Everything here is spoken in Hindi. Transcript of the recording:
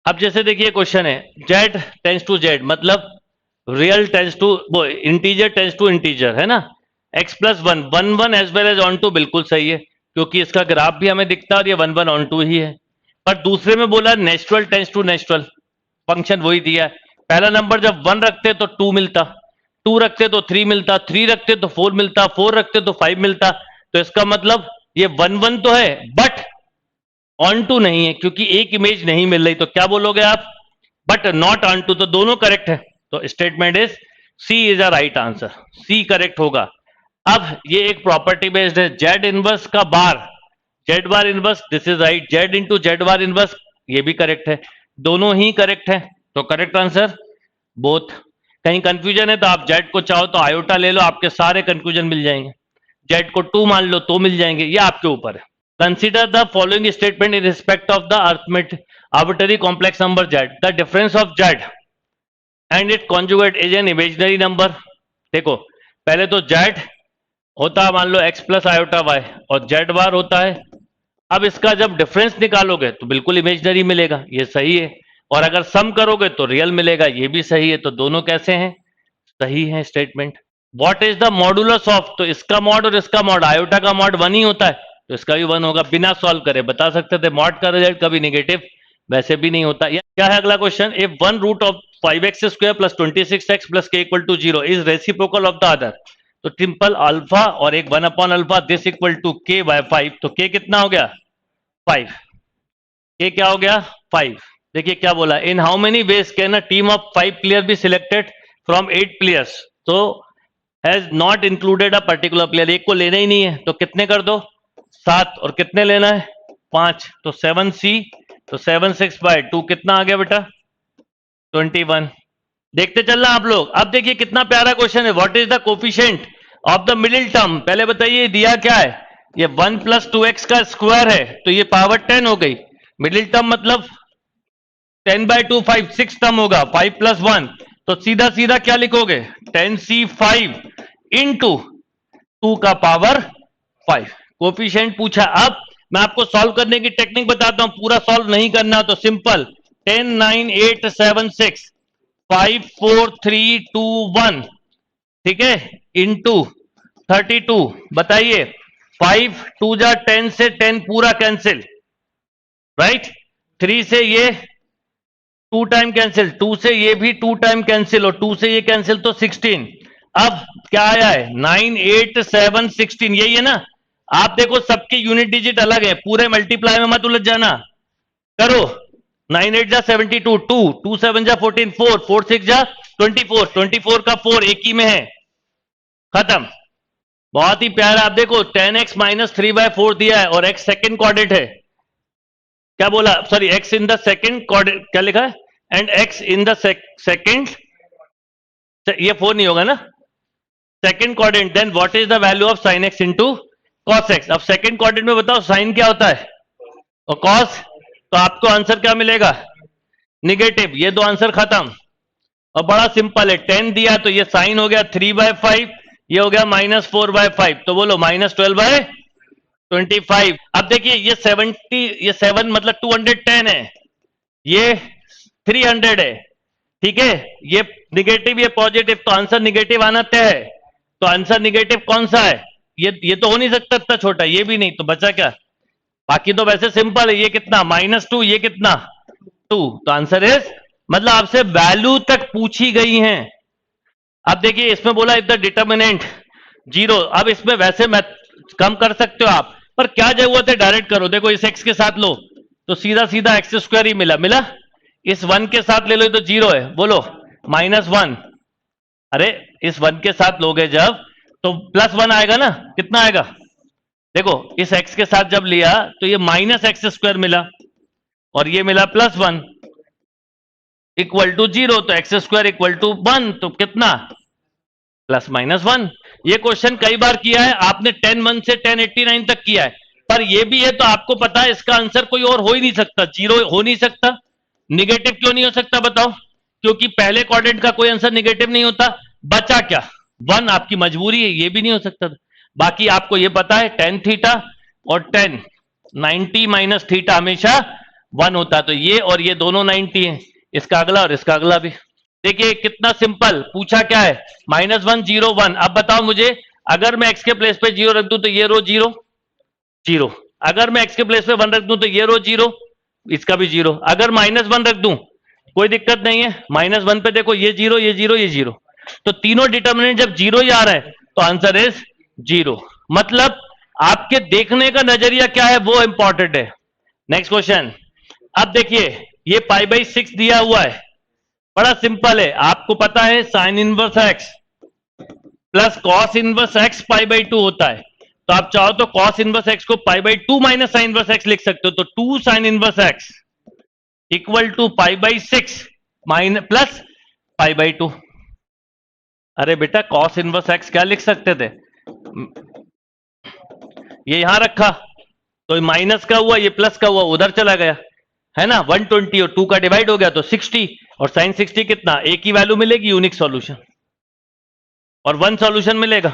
अब जैसे देखिए क्वेश्चन है जेड टेंस टू जेड, मतलब रियल टेंस टू वो इंटीजर टेंस टू इंटीजर है ना। X plus one, one one as well as onto, बिल्कुल सही है क्योंकि इसका ग्राफ भी हमें दिखता है और ये वन वन ऑन टू ही है। पर दूसरे में बोला natural tends to natural, function वही दिया है। पहला नंबर जब वन रखते तो टू मिलता, टू रखते तो थ्री मिलता, थ्री रखते तो फोर मिलता, फोर रखते तो फाइव मिलता। तो इसका मतलब ये वन वन तो है बट ऑन टू नहीं है क्योंकि एक इमेज नहीं मिल रही। तो क्या बोलोगे आप? But not on two. तो दोनों करेक्ट है। तो statement is C is a right answer, C correct होगा। अब ये एक प्रॉपर्टी बेस्ड है, जेड इनवर्स का bar, Z bar inverse, this is right. Z into Z bar inverse, ये भी करेक्ट है। दोनों ही करेक्ट है, तो करेक्ट आंसर बोथ। कहीं कंफ्यूजन है तो आप जेड को चाहो तो आयोटा ले लो, आपके सारे कंफ्यूजन मिल जाएंगे। जेड को टू मान लो तो मिल जाएंगे, ये आपके ऊपर है। Consider the following statement in respect of the arbitrary complex number Z. The difference of Z and it conjugate is an imaginary number. देखो पहले तो जेड होता है मान लो एक्स प्लस आयोटा वाई और जेड बार होता है। अब इसका जब डिफरेंस निकालोगे तो बिल्कुल इमेजिनरी मिलेगा, ये सही है। और अगर सम करोगे तो रियल मिलेगा, ये भी सही है। तो दोनों कैसे हैं? सही है statement. What is the modulus of, तो इसका मॉड और इसका मॉड, आयोटा का मॉड वन ही होता है तो इसका भी वन होगा। बिना सॉल्व करे बता सकते थे मॉड का रिजल्ट कभी नेगेटिव वैसे भी नहीं होता। क्या है अगला question? If one root of 5x square plus 26x plus k equal to 0 is reciprocal of the other, तो ट्रिपल अल्फा और एक 1 upon alpha this equal to k by 5। तो के कितना हो गया? 5। के क्या हो गया? 5। देखिए क्या बोला, in how many ways can a team of 5 player be selected from 8 players. तो has not included a particular player, एक को लेना ही नहीं है तो कितने कर दो? 7। और कितने लेना है? 5। तो 7c, तो 7 6 बाय 2 कितना आ गया बेटा? 21। देखते चलना आप लोग। अब देखिए कितना प्यारा क्वेश्चन है, what is the coefficient of the middle term. पहले बताइए दिया क्या है? ये 1 प्लस 2x का स्क्वायर है तो ये पावर 10 हो गई। मिडिल टर्म मतलब 10 बाय 2 5, 6 टर्म होगा, 5 प्लस 1, तो सीधा सीधा क्या लिखोगे? 10c5 इंटू 2 का पावर 5। कोफिशिएंट पूछा। अब मैं आपको सॉल्व करने की टेक्निक बताता हूं, पूरा सॉल्व नहीं करना तो सिंपल 10 9 8 7 6 5 4 3 2 1, ठीक है, इंटू 32। बताइए 5 2 जा 10 से 10 पूरा कैंसिल, राइट। 3 से ये 2 टाइम कैंसिल, 2 से ये भी 2 टाइम कैंसिल और 2 से ये कैंसिल तो 16। अब क्या आया है? 9 8 7 16, यही है ना। आप देखो सबके यूनिट डिजिट अलग है, पूरे मल्टीप्लाई में मत उलझ जाना। करो 9 8 जा 72, 2 2 7 जा 14, 4 4 6 जा 24, 24 का 4 एक ही में है, खत्म। बहुत ही प्यारा। आप देखो 10x माइनस 3/4 दिया है और x सेकेंड क्वाड्रेंट है। क्या बोला? Sorry, x in the second quadrant, क्या लिखा है? And x in the second, ये 4 नहीं होगा ना, second quadrant. Then what is the value of sine x into cos x। अब सेकेंड क्वाड्रेंट में बताओ साइन क्या होता है और कॉस, तो आपको आंसर क्या मिलेगा? निगेटिव। ये दो आंसर खत्म। और बड़ा सिंपल है, 10 दिया तो ये साइन हो गया 3/5, ये हो गया -4/5, तो बोलो -12/25। अब देखिए ये 70, ये 7 मतलब 210 है, ये 300 है, ठीक है। ये निगेटिव ये पॉजिटिव, तो आंसर निगेटिव आना तय है। तो आंसर निगेटिव कौन सा है? ये तो हो नहीं सकता इतना छोटा, ये भी नहीं, तो बचा क्या? बाकी तो वैसे सिंपल है, ये कितना -2, ये कितना 2, तो आंसर इज, मतलब आपसे वैल्यू तक पूछी गई है। अब देखिए इसमें बोला इफ द डिटर्मिनेंट 0। अब इसमें वैसे मैं कम कर सकते हो आप, पर क्या जरूरत है, डायरेक्ट करो। देखो इस x के साथ लो तो सीधा सीधा x² ही मिला मिला, इस 1 के साथ ले लो तो 0 है, बोलो -1। अरे इस 1 के साथ लोगे जब तो +1 आएगा ना, कितना आएगा? देखो इस x के साथ जब लिया तो ये -x² मिला और ये मिला +1 इक्वल टू 0, तो x² इक्वल टू 1, तो कितना? +-1। ये क्वेश्चन कई बार किया है आपने, 10 से 1089 तक किया है। पर ये भी है तो आपको पता है इसका आंसर कोई और हो ही नहीं सकता, 0 हो नहीं सकता। निगेटिव क्यों नहीं हो सकता बताओ? क्योंकि पहले क्वाड्रेंट का कोई आंसर निगेटिव नहीं होता। बचा क्या? 1, आपकी मजबूरी है, ये भी नहीं हो सकता। बाकी आपको ये पता है tan थीटा और tan 90 - थीटा हमेशा 1 होता है, तो ये और ये दोनों 90 है, इसका अगला और इसका अगला भी। देखिए कितना सिंपल, पूछा क्या है, -1 0 1। अब बताओ मुझे, अगर मैं x के प्लेस पे 0 रख दूं तो ये रो 0 0, अगर मैं x के प्लेस पे 1 रख दूं तो ये रो 0, इसका भी 0, अगर -1 रख दूं कोई दिक्कत नहीं है, -1 पे देखो ये 0 ये 0 ये 0, तो तीनों डिटर्मिनेंट जब 0 ही आ रहा है तो आंसर इज 0। मतलब आपके देखने का नजरिया क्या है वो इंपॉर्टेंट है। Next question. अब देखिए ये π/6 दिया हुआ है, बड़ा सिंपल है, आपको पता है sign inverse x plus cos inverse x π/2 होता है, तो आप चाहो तो कॉस इनवर्स x को π/2 माइनस साइन इनवर्स x लिख सकते हो, तो 2 sine inverse x equal to π/6 minus plus π/2। अरे बेटा कॉस इनवर्स x क्या लिख सकते थे, ये यहां रखा तो माइनस का हुआ, ये प्लस का हुआ, उधर चला गया है ना, 120 और 2 का डिवाइड हो गया तो 60, और साइन 60 कितना, एक ही वैल्यू मिलेगी, यूनिक सॉल्यूशन, और 1 सॉल्यूशन मिलेगा।